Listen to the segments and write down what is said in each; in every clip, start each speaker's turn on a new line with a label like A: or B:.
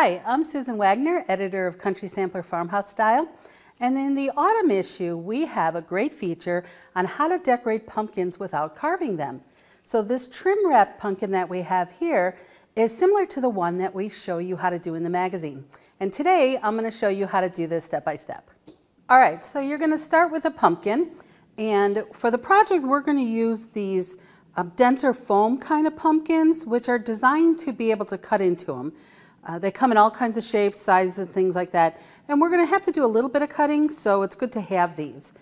A: Hi, I'm Susan Wagner, editor of Country Sampler Farmhouse Style. And in the autumn issue, we have a great feature on how to decorate pumpkins without carving them. So this trim wrap pumpkin that we have here is similar to the one that we show you how to do in the magazine. And today, I'm going to show you how to do this step by step. All right, so you're going to start with a pumpkin. And for the project, we're going to use these denser foam kind of pumpkins, which are designed to be able to cut into them. They come in all kinds of shapes, sizes, and things like that. And we're going to have to do a little bit of cutting, so it's good to have these.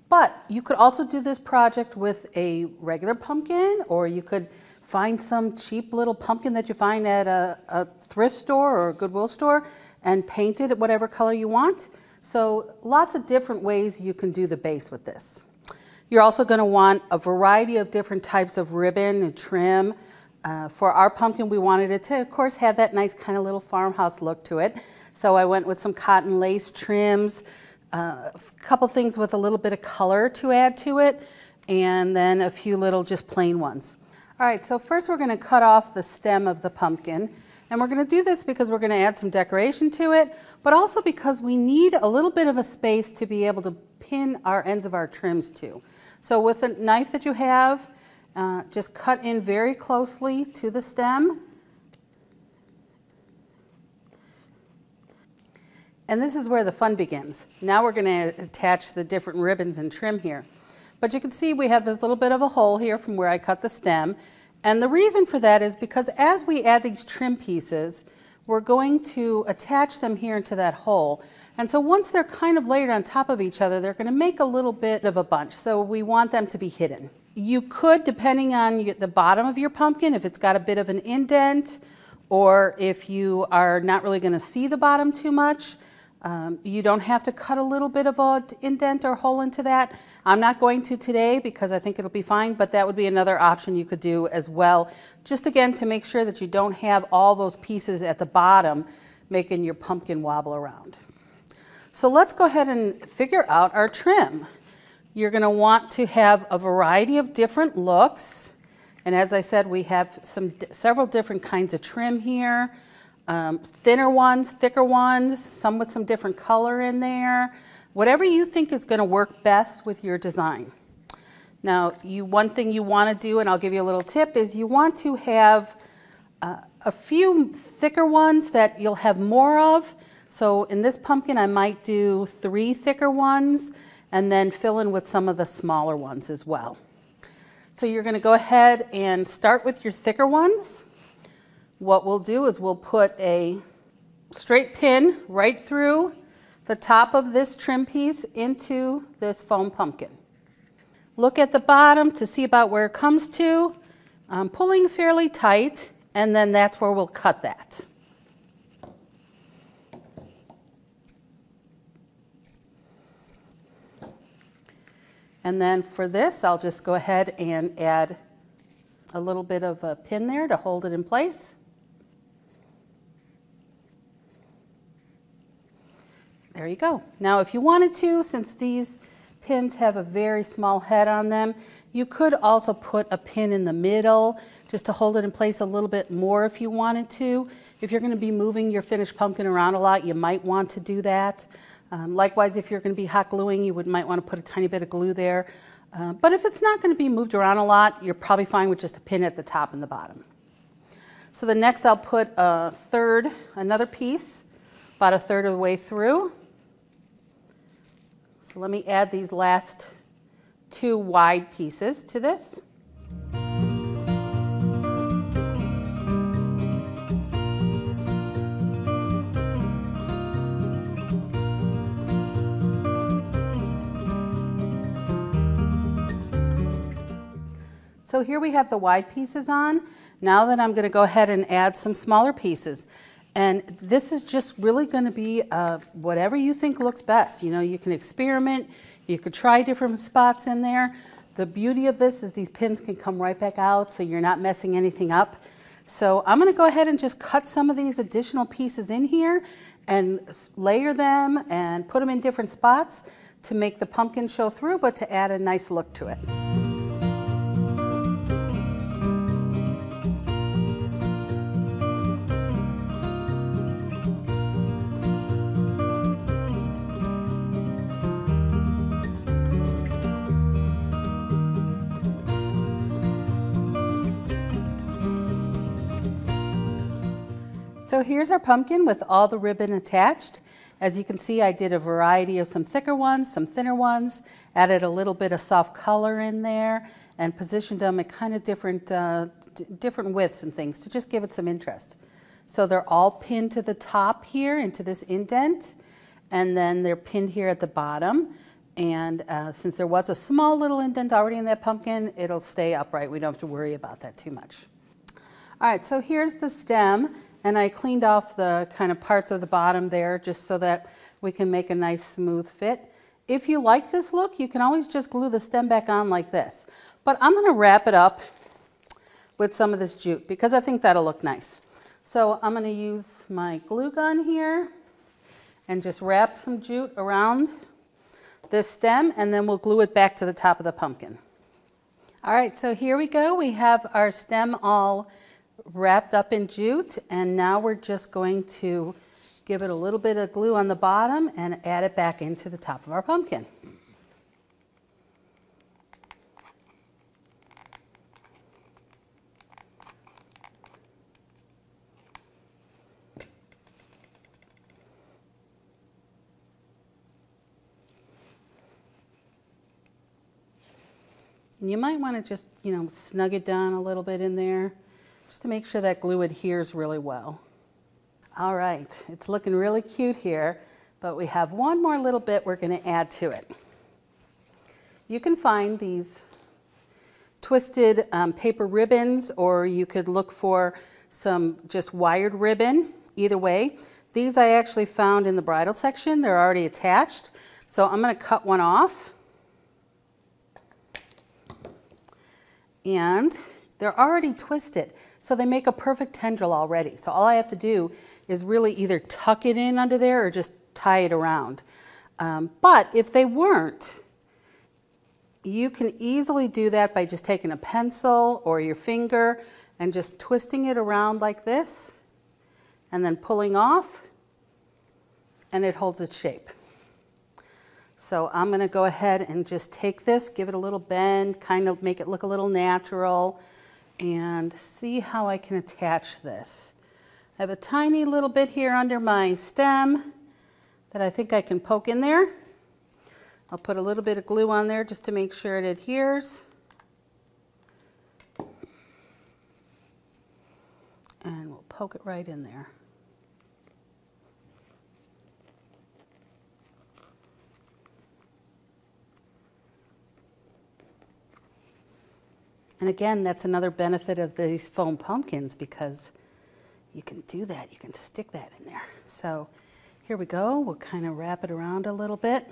A: But you could also do this project with a regular pumpkin, or you could find some cheap little pumpkin that you find at a thrift store or a Goodwill store and paint it whatever color you want. So lots of different ways you can do the base with this. You're also going to want a variety of different types of ribbon and trim. For our pumpkin, we wanted it to, of course, have that nice kind of little farmhouse look to it. So I went with some cotton lace trims, a couple things with a little bit of color to add to it, and then a few little just plain ones. All right, so first we're going to cut off the stem of the pumpkin. And we're going to do this because we're going to add some decoration to it, but also because we need a little bit of a space to be able to pin our ends of our trims to. So with a knife that you have, just cut in very closely to the stem. And this is where the fun begins. Now we're going to attach the different ribbons and trim here. But you can see we have this little bit of a hole here from where I cut the stem. And the reason for that is because as we add these trim pieces, we're going to attach them here into that hole. And so once they're kind of layered on top of each other, they're going to make a little bit of a bunch. So we want them to be hidden. You could, depending on the bottom of your pumpkin, if it's got a bit of an indent, or if you are not really going to see the bottom too much, you don't have to cut a little bit of an indent or hole into that. I'm not going to today because I think it'll be fine, but that would be another option you could do as well. Just again, to make sure that you don't have all those pieces at the bottom making your pumpkin wobble around. So let's go ahead and figure out our trim. You're going to want to have a variety of different looks. And as I said, we have several different kinds of trim here. Thinner ones, thicker ones, some with some different color in there. Whatever you think is going to work best with your design. Now, one thing you want to do, and I'll give you a little tip, is you want to have a few thicker ones that you'll have more of. So in this pumpkin, I might do 3 thicker ones and then fill in with some of the smaller ones as well. So you're going to go ahead and start with your thicker ones. What we'll do is we'll put a straight pin right through the top of this trim piece into this foam pumpkin. Look at the bottom to see about where it comes to. I'm pulling fairly tight, and then that's where we'll cut that. And then for this, I'll just go ahead and add a little bit of a pin there to hold it in place. There you go. Now if you wanted to, since these pins have a very small head on them, you could also put a pin in the middle just to hold it in place a little bit more if you wanted to. If you're going to be moving your finished pumpkin around a lot, you might want to do that. Likewise, if you're going to be hot gluing, you might want to put a tiny bit of glue there. But if it's not going to be moved around a lot, you're probably fine with just a pin at the top and the bottom. So the next I'll put another piece, about a third of the way through. So let me add these last 2 wide pieces to this. So here we have the wide pieces on. Now that I'm going to go ahead and add some smaller pieces. And this is just really going to be whatever you think looks best. You know, you can experiment. You could try different spots in there. The beauty of this is these pins can come right back out, so you're not messing anything up. So I'm going to go ahead and just cut some of these additional pieces in here and layer them and put them in different spots to make the pumpkin show through, but to add a nice look to it. so here's our pumpkin with all the ribbon attached. As you can see, I did a variety of some thicker ones, some thinner ones, added a little bit of soft color in there, and positioned them at kind of different widths and things to just give it some interest. So they're all pinned to the top here into this indent, and then they're pinned here at the bottom. And since there was a small little indent already in that pumpkin, it'll stay upright. We don't have to worry about that too much. All right, so here's the stem, and I cleaned off the kind of parts of the bottom there just so that we can make a nice smooth fit. If you like this look, you can always just glue the stem back on like this. But I'm going to wrap it up with some of this jute because I think that'll look nice. So I'm going to use my glue gun here and just wrap some jute around this stem, and then we'll glue it back to the top of the pumpkin. All right, so here we go. We have our stem all wrapped up in jute, and now we're just going to give it a little bit of glue on the bottom and add it back into the top of our pumpkin. And you might want to just, snug it down a little bit in there just to make sure that glue adheres really well. All right, it's looking really cute here, but we have one more little bit we're going to add to it. You can find these twisted paper ribbons, or you could look for some just wired ribbon. Either way, these I actually found in the bridal section. They're already attached, so I'm going to cut one off. And they're already twisted, so they make a perfect tendril already. So all I have to do is really either tuck it in under there or just tie it around. But if they weren't, you can easily do that by just taking a pencil or your finger and just twisting it around like this and then pulling off, and it holds its shape. So I'm going to go ahead and just take this, give it a little bend, kind of make it look a little natural, and see how I can attach this. I have a tiny little bit here under my stem that I think I can poke in there. I'll put a little bit of glue on there just to make sure it adheres. And we'll poke it right in there. And again, that's another benefit of these foam pumpkins, because you can do that. You can stick that in there. So here we go. We'll kind of wrap it around a little bit.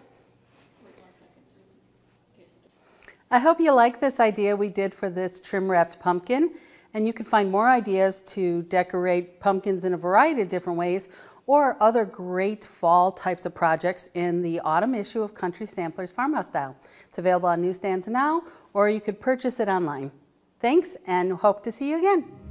A: I hope you like this idea we did for this trim wrapped pumpkin. And you can find more ideas to decorate pumpkins in a variety of different ways, or other great fall types of projects in the autumn issue of Country Samplers Farmhouse Style. It's available on newsstands now, or you could purchase it online. Thanks, and hope to see you again.